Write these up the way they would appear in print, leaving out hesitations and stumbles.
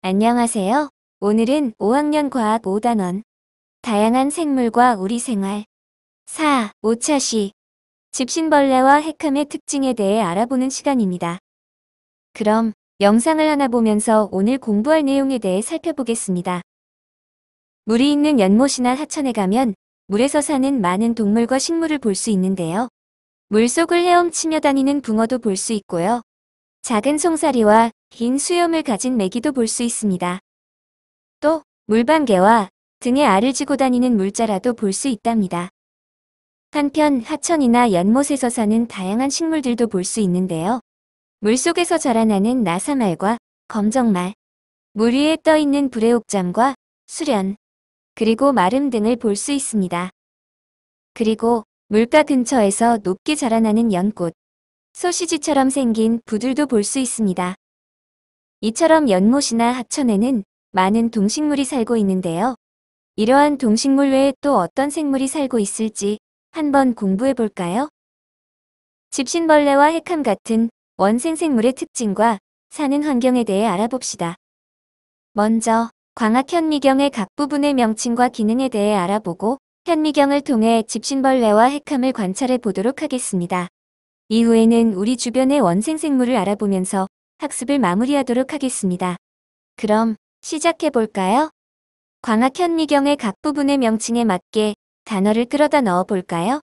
안녕하세요. 오늘은 5학년 과학 5단원 다양한 생물과 우리 생활 5차시 집신벌레와 핵함의 특징에 대해 알아보는 시간입니다. 그럼 영상을 하나 보면서 오늘 공부할 내용에 대해 살펴보겠습니다. 물이 있는 연못이나 하천에 가면 물에서 사는 많은 동물과 식물을 볼 수 있는데요. 물속을 헤엄치며 다니는 붕어도 볼 수 있고요. 작은 송사리와 긴 수염을 가진 메기도 볼 수 있습니다. 또 물방개와 등에 알을 지고 다니는 물자라도 볼 수 있답니다. 한편 하천이나 연못에서 사는 다양한 식물들도 볼 수 있는데요. 물속에서 자라나는 나사말과 검정말, 물 위에 떠있는 불애옥잠과 수련, 그리고 마름 등을 볼 수 있습니다. 그리고 물가 근처에서 높게 자라나는 연꽃, 소시지처럼 생긴 부들도 볼 수 있습니다. 이처럼 연못이나 하천에는 많은 동식물이 살고 있는데요. 이러한 동식물 외에 또 어떤 생물이 살고 있을지 한번 공부해 볼까요? 집신벌레와 핵함 같은 원생생물의 특징과 사는 환경에 대해 알아봅시다. 먼저 광학 현미경의 각 부분의 명칭과 기능에 대해 알아보고 현미경을 통해 집신벌레와 핵함을 관찰해 보도록 하겠습니다. 이후에는 우리 주변의 원생생물을 알아보면서 학습을 마무리하도록 하겠습니다. 그럼 시작해 볼까요? 광학 현미경의 각 부분의 명칭에 맞게 단어를 끌어다 넣어 볼까요?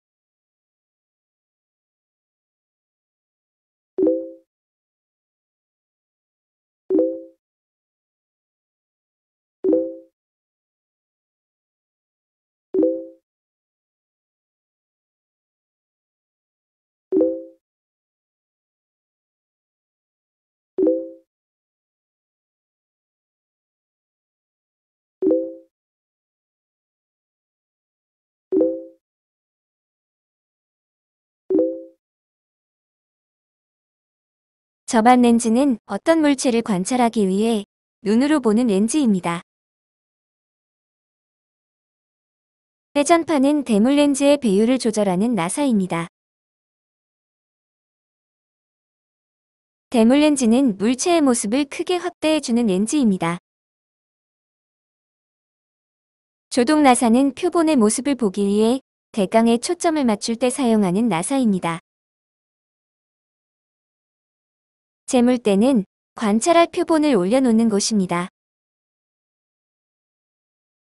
저반 렌즈는 어떤 물체를 관찰하기 위해 눈으로 보는 렌즈입니다. 회전파는 대물 렌즈의 배율을 조절하는 나사입니다. 대물 렌즈는 물체의 모습을 크게 확대해주는 렌즈입니다. 조동 나사는 표본의 모습을 보기 위해 대강에 초점을 맞출 때 사용하는 나사입니다. 재물대는 관찰할 표본을 올려놓는 곳입니다.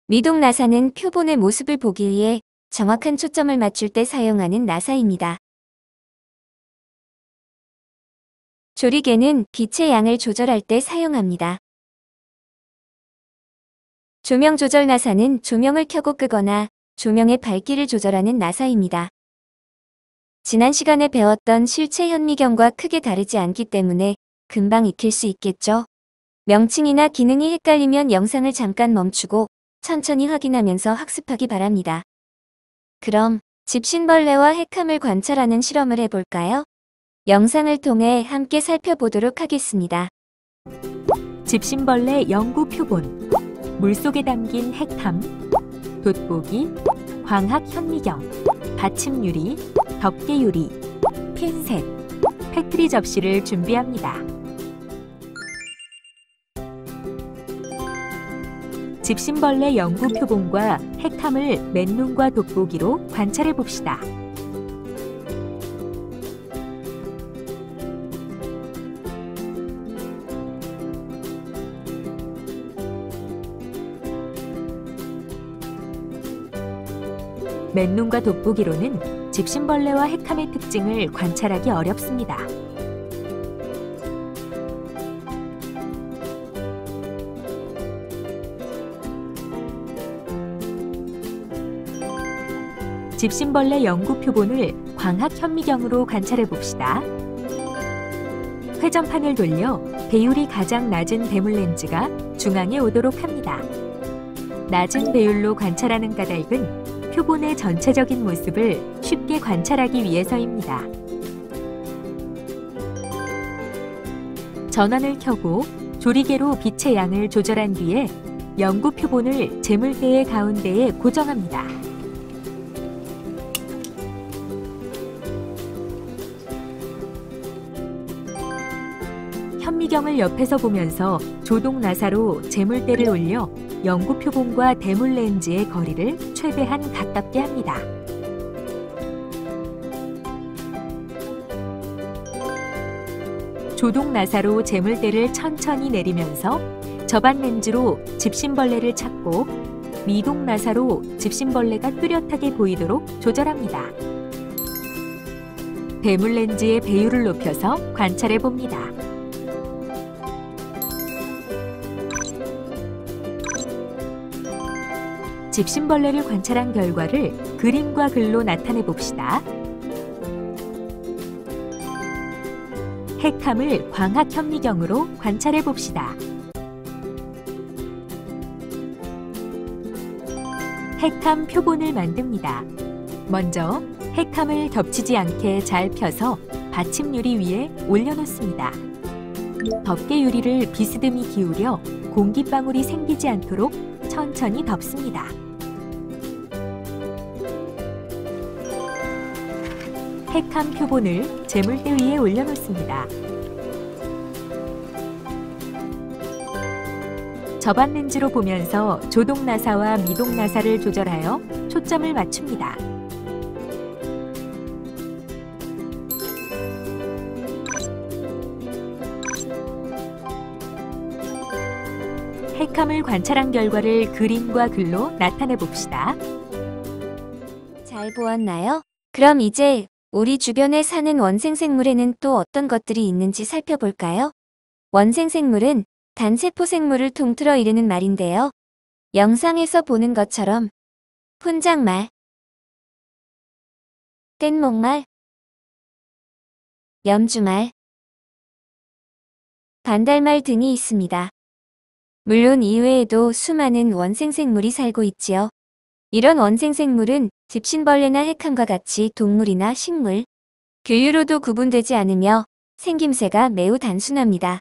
미동 나사는 표본의 모습을 보기 위해 정확한 초점을 맞출 때 사용하는 나사입니다. 조리개는 빛의 양을 조절할 때 사용합니다. 조명 조절 나사는 조명을 켜고 끄거나 조명의 밝기를 조절하는 나사입니다. 지난 시간에 배웠던 실제 현미경과 크게 다르지 않기 때문에 금방 익힐 수 있겠죠? 명칭이나 기능이 헷갈리면 영상을 잠깐 멈추고 천천히 확인하면서 학습하기 바랍니다. 그럼 집신벌레와 핵함을 관찰하는 실험을 해볼까요? 영상을 통해 함께 살펴보도록 하겠습니다. 집신벌레 연구 표본, 물속에 담긴 핵함, 돋보기, 광학 현미경, 받침유리, 덮개유리, 핀셋, 패트리 접시를 준비합니다. 집신벌레 연구 표본과 핵함을 맨눈과 돋보기로 관찰해 봅시다. 맨눈과 돋보기로는 집신벌레와 핵함의 특징을 관찰하기 어렵습니다. 집신벌레 연구 표본을 광학 현미경으로 관찰해 봅시다. 회전판을 돌려 배율이 가장 낮은 대물 렌즈가 중앙에 오도록 합니다. 낮은 배율로 관찰하는 까닭은 표본의 전체적인 모습을 쉽게 관찰하기 위해서입니다. 전원을 켜고 조리개로 빛의 양을 조절한 뒤에 연구 표본을 재물대의 가운데에 고정합니다. 현미경을 옆에서 보면서 조동 나사로 재물대를 올려 연구 표본과 대물 렌즈의 거리를 최대한 가깝게 합니다. 조동 나사로 재물대를 천천히 내리면서 접안 렌즈로 집신벌레를 찾고 미동 나사로 집신벌레가 뚜렷하게 보이도록 조절합니다. 대물 렌즈의 배율을 높여서 관찰해 봅니다. 집신벌레를 관찰한 결과를 그림과 글로 나타내 봅시다. 핵함을 광학 현미경으로 관찰해 봅시다. 핵함 표본을 만듭니다. 먼저 핵함을 겹치지 않게 잘 펴서 받침 유리 위에 올려놓습니다. 덮개 유리를 비스듬히 기울여 공기방울이 생기지 않도록 천천히 덮습니다. 핵함 표본을 재물대 위에 올려놓습니다. 접안 렌즈로 보면서 조동 나사와 미동 나사를 조절하여 초점을 맞춥니다. 핵함을 관찰한 결과를 그림과 글로 나타내 봅시다. 잘 보았나요? 그럼 이제 우리 주변에 사는 원생생물에는 또 어떤 것들이 있는지 살펴볼까요? 원생생물은 단세포 생물을 통틀어 이르는 말인데요. 영상에서 보는 것처럼 훈장말, 뗏목말, 염주말, 반달말 등이 있습니다. 물론 이외에도 수많은 원생생물이 살고 있지요. 이런 원생생물은 집신벌레나 핵함과 같이 동물이나 식물, 규유로도 구분되지 않으며 생김새가 매우 단순합니다.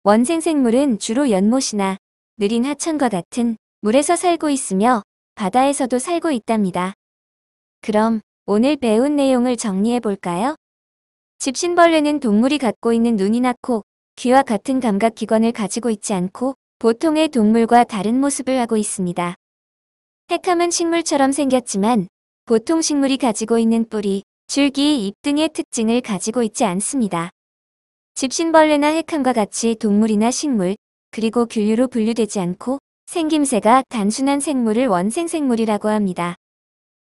원생생물은 주로 연못이나 느린 하천과 같은 물에서 살고 있으며 바다에서도 살고 있답니다. 그럼 오늘 배운 내용을 정리해 볼까요? 집신벌레는 동물이 갖고 있는 눈이나 코, 귀와 같은 감각기관을 가지고 있지 않고 보통의 동물과 다른 모습을 하고 있습니다. 핵함은 식물처럼 생겼지만 보통 식물이 가지고 있는 뿌리, 줄기, 잎 등의 특징을 가지고 있지 않습니다. 집신벌레나 핵함과 같이 동물이나 식물, 그리고 규류로 분류되지 않고 생김새가 단순한 생물을 원생생물이라고 합니다.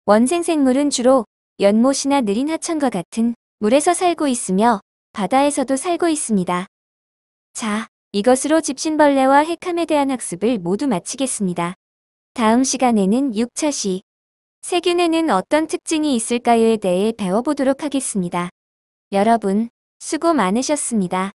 원생생물은 주로 연못이나 느린 하천과 같은 물에서 살고 있으며 바다에서도 살고 있습니다. 자, 이것으로 집신벌레와 핵함에 대한 학습을 모두 마치겠습니다. 다음 시간에는 6차 시 세균에는 어떤 특징이 있을까요에 대해 배워보도록 하겠습니다. 여러분, 수고 많으셨습니다.